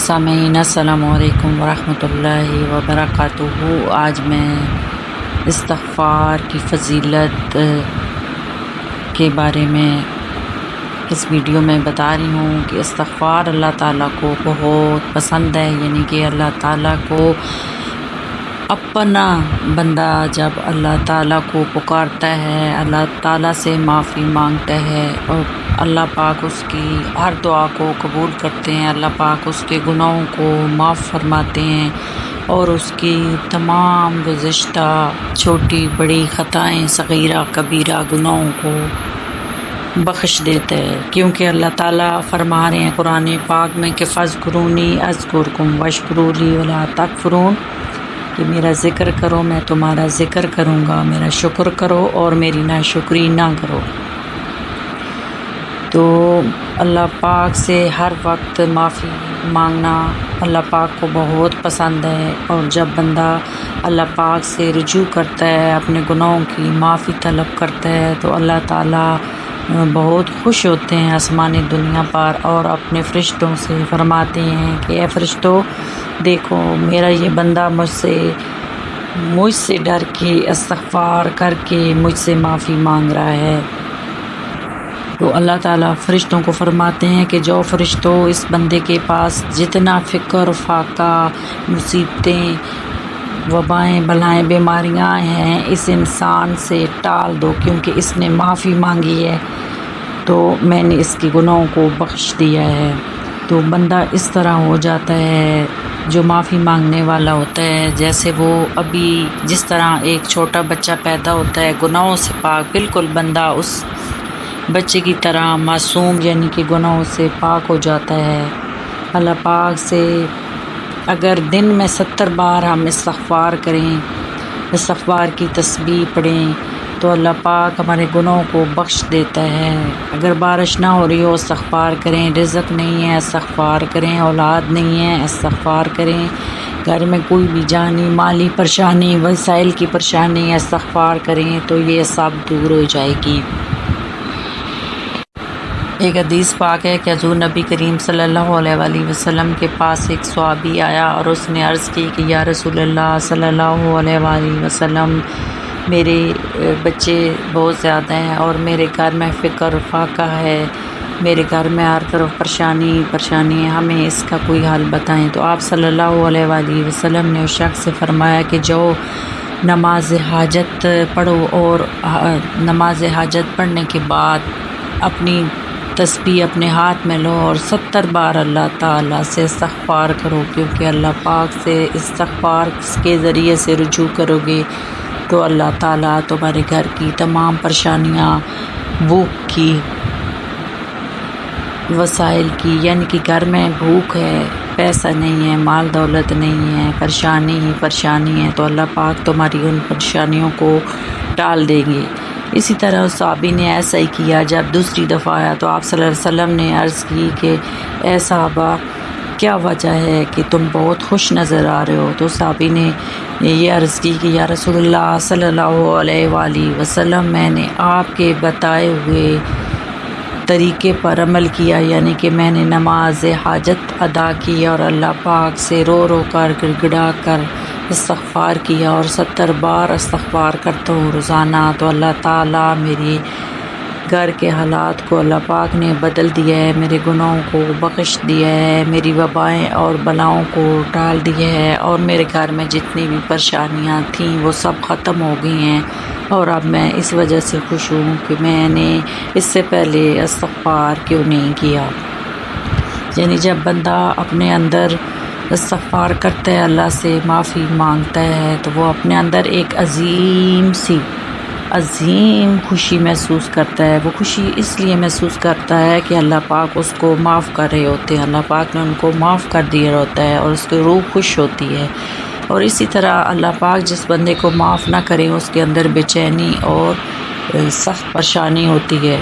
سامعین السلام علیکم ورحمۃ اللہ وبرکاتہ۔ آج میں استغفار کی فضیلت کے بارے میں اس ویڈیو میں بتا رہی ہوں کہ استغفار اللہ تعالیٰ کو بہت پسند ہے، یعنی کہ اللہ تعالیٰ کو اپنا بندہ جب اللہ تعالیٰ کو پکارتا ہے، اللہ تعالیٰ سے معافی مانگتا ہے اور اللہ پاک اس کی ہر دعا کو قبول کرتے ہیں، اللہ پاک اس کے گناہوں کو معاف فرماتے ہیں اور اس کی تمام گزشتہ چھوٹی بڑی خطائیں صغیرہ کبیرہ گناہوں کو بخش دیتا ہے، کیونکہ اللہ تعالیٰ فرما رہے ہیں قرآن پاک میں کہ فاذکرونی اذکرکم واشکروا لی ولا تکفرون، کہ میرا ذکر کرو میں تمہارا ذکر کروں گا، میرا شکر کرو اور میری ناشکری نہ کرو۔ تو اللہ پاک سے ہر وقت معافی مانگنا اللہ پاک کو بہت پسند ہے، اور جب بندہ اللہ پاک سے رجوع کرتا ہے، اپنے گناہوں کی معافی طلب کرتا ہے، تو اللہ تعالیٰ بہت خوش ہوتے ہیں آسمانی دنیا پر، اور اپنے فرشتوں سے فرماتے ہیں کہ اے فرشتوں دیکھو میرا یہ بندہ مجھ سے ڈر کے استغفار کر کے مجھ سے معافی مانگ رہا ہے۔ تو اللہ تعالیٰ فرشتوں کو فرماتے ہیں کہ جو فرشتوں اس بندے کے پاس جتنا فکر فاقہ مصیبتیں وبائیں بلائیں بیماریاں ہیں اس انسان سے ٹال دو، کیونکہ اس نے معافی مانگی ہے تو میں نے اس کے گناہوں کو بخش دیا ہے۔ تو بندہ اس طرح ہو جاتا ہے جو معافی مانگنے والا ہوتا ہے، جیسے وہ ابھی جس طرح ایک چھوٹا بچہ پیدا ہوتا ہے گناہوں سے پاک، بالکل بندہ اس بچے کی طرح معصوم یعنی کہ گناہوں سے پاک ہو جاتا ہے۔ اللہ پاک سے اگر دن میں 70 بار ہم استغفار کریں، استغفار کی تسبیح پڑھیں تو اللہ پاک ہمارے گناہوں کو بخش دیتا ہے۔ اگر بارش نہ ہو رہی ہو استغفار کریں، رزق نہیں ہے استغفار کریں، اولاد نہیں ہے استغفار کریں، گھر میں کوئی بھی جانی مالی پریشانی وسائل کی پریشانی ہے استغفار کریں تو یہ سب دور ہو جائے گی۔ ایک حدیث پاک ہے کہ حضور نبی کریم صلی اللہ علیہ وآلہ وسلم کے پاس ایک صحابی آیا اور اس نے عرض کی کہ یا رسول اللہ صلی اللہ علیہ وآلہ وسلم، میرے بچے بہت زیادہ ہیں اور میرے گھر میں فکر فاقہ ہے، میرے گھر میں ہر طرف پریشانی ہے، ہمیں اس کا کوئی حل بتائیں۔ تو آپ صلی اللہ علیہ وآلہ وسلم نے اس شخص سے فرمایا کہ جو نماز حاجت پڑھو اور نماز حاجت پڑھنے کے بعد اپنی تسبیح اپنے ہاتھ میں لو اور 70 بار اللہ تعالیٰ سے استغفار کرو، کیونکہ اللہ پاک سے استغفار کے ذریعے سے رجوع کرو گے تو اللہ تعالیٰ تمہارے گھر کی تمام پریشانیاں بھوک کی وسائل کی، یعنی کہ گھر میں بھوک ہے، پیسہ نہیں ہے، مال دولت نہیں ہے، پریشانی ہی پریشانی ہے، تو اللہ پاک تمہاری ان پریشانیوں کو ٹال دیں گے۔ اسی طرح اس صحابی نے ایسا ہی کیا، جب دوسری دفعہ آیا تو آپ صلی اللہ علیہ وسلم نے عرض کی کہ اے صحابہ کیا وجہ ہے کہ تم بہت خوش نظر آ رہے ہو؟ تو صحابی نے یہ عرض کی کہ یا رسول اللہ صلی اللہ علیہ وآلہ وسلم، میں نے آپ کے بتائے ہوئے طریقے پر عمل کیا، یعنی کہ میں نے نماز حاجت ادا کی اور اللہ پاک سے رو رو کر گڑ گڑا کر استغفار کیا اور 70 بار استغفار کرتا ہوں روزانہ، تو اللہ تعالیٰ میری گھر کے حالات کو اللہ پاک نے بدل دیا ہے، میرے گناہوں کو بخش دیا ہے، میری وبائیں اور بلاؤں کو ٹال دیا ہے، اور میرے گھر میں جتنی بھی پریشانیاں تھیں وہ سب ختم ہو گئی ہیں، اور اب میں اس وجہ سے خوش ہوں کہ میں نے اس سے پہلے استغفار کیوں نہیں کیا۔ یعنی جب بندہ اپنے اندر استغفار کرتا ہے، اللہ سے معافی مانگتا ہے، تو وہ اپنے اندر ایک عظیم خوشی محسوس کرتا ہے۔ وہ خوشی اس لیے محسوس کرتا ہے کہ اللہ پاک اس کو معاف کر رہے ہوتے ہیں، اللہ پاک نے ان کو معاف کر دیا ہوتا ہے اور اس کی روح خوش ہوتی ہے۔ اور اسی طرح اللہ پاک جس بندے کو معاف نہ کرے اس کے اندر بے چینی اور سخت پریشانی ہوتی ہے۔